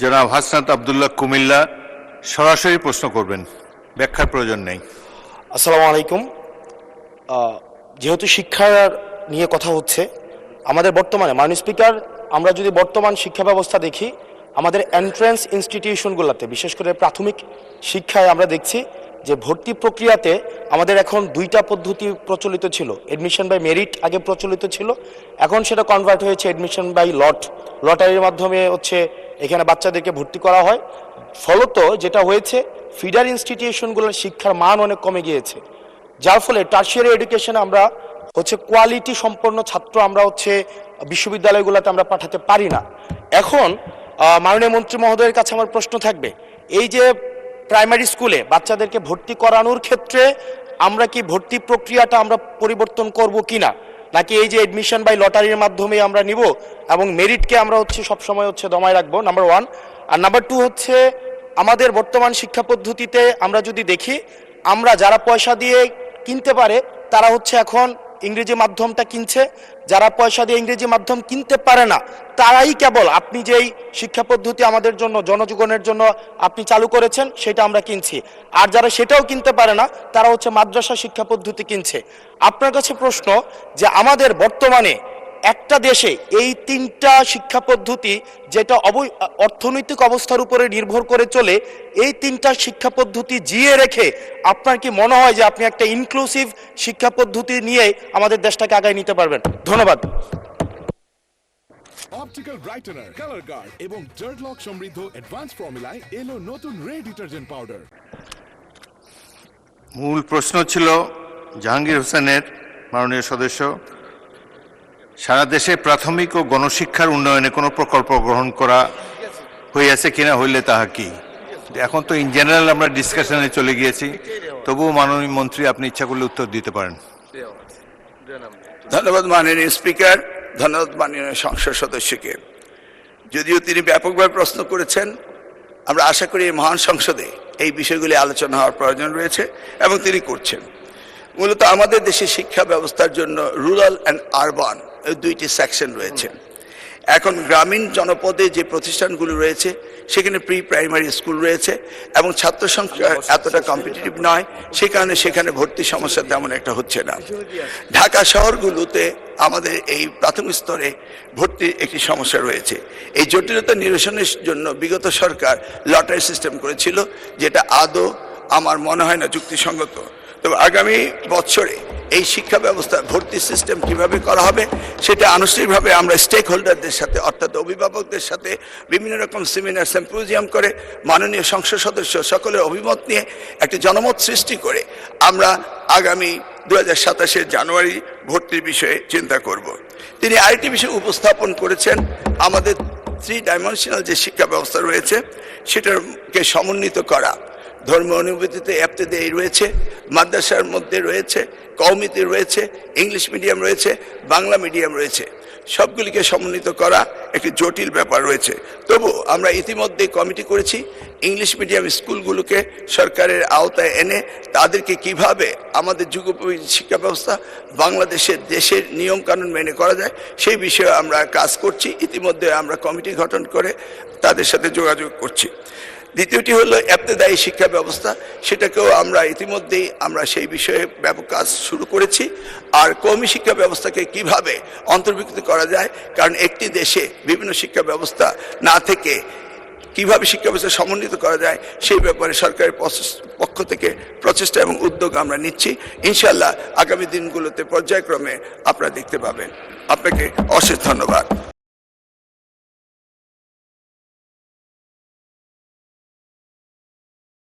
জনাব হাসনাত আব্দুল্লাহ কুমিল্লা সরাসরি প্রশ্ন করবেন, ব্যাখ্যার প্রয়োজন নেই। আসসালামু আলাইকুম। যেহেতু শিক্ষার নিয়ে কথা হচ্ছে, আমাদের বর্তমানে মাননীয় স্পিকার, আমরা যদি বর্তমান শিক্ষা ব্যবস্থা দেখি, আমাদের এন্ট্রান্স ইনস্টিটিউশনগুলোতে বিশেষ করে প্রাথমিক শিক্ষায় আমরা দেখছি যে ভর্তি প্রক্রিয়াতে আমাদের এখন দুইটা পদ্ধতি প্রচলিত ছিল। এডমিশন বাই মেরিট আগে প্রচলিত ছিল, এখন সেটা কনভার্ট হয়েছে এডমিশন বাই লটারির মাধ্যমে হচ্ছে এখানে বাচ্চাদেরকে ভর্তি করা হয়। ফলত যেটা হয়েছে, ফিডার ইনস্টিটিউশনগুলোর শিক্ষার মান অনেক কমে গিয়েছে, যার ফলে টার্সিয়ারি এডুকেশনে আমরা হচ্ছে কোয়ালিটি সম্পন্ন ছাত্র আমরা হচ্ছে বিশ্ববিদ্যালয়গুলোতে আমরা পাঠাতে পারি না। এখন মাননীয় মন্ত্রী মহোদয়ের কাছে আমার প্রশ্ন থাকবে, এই যে প্রাইমারি স্কুলে বাচ্চাদেরকে ভর্তি করানোর ক্ষেত্রে আমরা কি ভর্তি প্রক্রিয়াটা আমরা পরিবর্তন করব কিনা, নাকি এই যে এডমিশন বাই লটারির মাধ্যমে আমরা নিব এবং মেরিটকে আমরা হচ্ছে সবসময় হচ্ছে দমায় রাখবো, নাম্বার ওয়ান। আর নাম্বার টু হচ্ছে, আমাদের বর্তমান শিক্ষা পদ্ধতিতে আমরা যদি দেখি, আমরা যারা পয়সা দিয়ে কিনতে পারে তারা হচ্ছে এখন ইংরেজি মাধ্যমটা কিনছে, যারা পয়সা দিয়ে ইংরেজি মাধ্যম কিনতে পারে না তারাই কেবল আপনি যেই শিক্ষা পদ্ধতি আমাদের জন্য জনজীবনের জন্য আপনি চালু করেছেন সেটা আমরা কিনছি, আর যারা সেটাও কিনতে পারে না তারা হচ্ছে মাদ্রাসা শিক্ষা পদ্ধতি কিনছে। আপনার কাছে প্রশ্ন যে আমাদের বর্তমানে একটা দেশে এই তিনটা শিক্ষা পদ্ধতি যেটা অর্থনৈতিক অবস্থার উপরে নির্ভর করে চলে, এই তিনটা শিক্ষা পদ্ধতি জিয়ে রেখে আপনার কি মনে হয় যে আপনি একটা ইনক্লুসিভ শিক্ষা পদ্ধতি নিয়ে আমাদের দেশটাকে আগায় নিতে পারবেন? ধন্যবাদ। অপটিক্যাল ব্রাইটেনার, কালার গার্ড এবং ডার্ট লক সমৃদ্ধ অ্যাডভান্স ফর্মুলায় এলো নতুন রে ডিটারজেন্ট পাউডার। মূল প্রশ্ন ছিল জাহাঙ্গীর হোসেনের, মাননীয় সদস্য, সারা দেশে প্রাথমিক ও গণশিক্ষার উন্নয়নে কোনো প্রকল্প গ্রহণ করা হইয়াছে কিনা, হইলে তাহা কি? এখন তো ইন জেনারেল আমরা ডিসকাশনে চলে গিয়েছি, তবুও মাননীয় মন্ত্রী আপনি ইচ্ছা করলে উত্তর দিতে পারেন। ধন্যবাদ মাননীয় স্পিকার, ধন্যবাদ মাননীয় সংসদ সদস্যকে। যদিও তিনি ব্যাপকভাবে প্রশ্ন করেছেন, আমরা আশা করি এই মহান সংসদে এই বিষয়গুলি আলোচনা হওয়ার প্রয়োজন রয়েছে এবং তিনি করছেন। মূলত আমাদের দেশে শিক্ষা ব্যবস্থার জন্য রুরাল অ্যান্ড আরবান দুইটি সেকশন রয়েছে। এখন গ্রামীণ জনপদে যে প্রতিষ্ঠানগুলো রয়েছে সেখানে প্রি প্রাইমারি স্কুল রয়েছে এবং ছাত্র সংখ্যা এতটা কম্পিটিটিভ নয়, সে কারণে সেখানে ভর্তি সমস্যা তেমন একটা হচ্ছে না। ঢাকা শহরগুলোতে আমাদের এই প্রাথমিক স্তরে ভর্তির একটি সমস্যা রয়েছে। এই জটিলতা নিরসনের জন্য বিগত সরকার লটারি সিস্টেম করেছিল, যেটা আদৌ আমার মনে হয় না যুক্তিসঙ্গত। তবে আগামী বছরে এই শিক্ষা ব্যবস্থা ভর্তি সিস্টেম কিভাবে করা হবে সেটা আনুষ্ঠানিকভাবে আমরা স্টেক হোল্ডারদের সাথে, অর্থাৎ অভিভাবকদের সাথে বিভিন্ন রকম সেমিনার সিম্পোজিয়াম করে মাননীয় সংসদ সদস্য সকলের অভিমত নিয়ে একটি জনমত সৃষ্টি করে আমরা আগামী 2027 জানুয়ারি ভর্তির বিষয়ে চিন্তা করব। তিনি আরেকটি বিষয় উপস্থাপন করেছেন, আমাদের 3 ডাইমেনশনাল যে শিক্ষা ব্যবস্থা রয়েছে সেটাকে সমন্বিত করা। ধর্মীয় অনুভূতিতে এফতেদায়ী রয়েছে, মাদ্রাসার মধ্যে রয়েছে, কওমিতে রয়েছে, ইংলিশ মিডিয়াম রয়েছে, বাংলা মিডিয়াম রয়েছে, সবগুলিকে সমন্বিত করা একটি জটিল ব্যাপার রয়েছে। তবু আমরা ইতিমধ্যে কমিটি করেছি ইংলিশ মিডিয়াম স্কুলগুলোকে সরকারের আওতায় এনে তাদেরকে কিভাবে আমাদের যুগোপযোগী শিক্ষা ব্যবস্থা বাংলাদেশের দেশের নিয়মকানুন মেনে করা যায় সেই বিষয়ে আমরা কাজ করছি। ইতিমধ্যে আমরা কমিটি গঠন করে তাদের সাথে যোগাযোগ করছি। দ্বিতীয়টি হলো এফতেদায়ী শিক্ষা ব্যবস্থা, সেটাকেও আমরা ইতিমধ্যেই আমরা সেই বিষয়ে ব্যাপক কাজ শুরু করেছি। আর কওমি শিক্ষা ব্যবস্থাকে কিভাবে অন্তর্ভুক্ত করা যায়, কারণ একটি দেশে বিভিন্ন শিক্ষা ব্যবস্থা না থেকে কিভাবে শিক্ষা ব্যবস্থা সমন্বিত করা যায় সেই ব্যাপারে সরকারের পক্ষ থেকে প্রচেষ্টা এবং উদ্যোগ আমরা নিচ্ছি। ইনশাআল্লাহ আগামী দিনগুলোতে পর্যায়ক্রমে আপনারা দেখতে পাবেন। আপনাকে অশেষ ধন্যবাদ।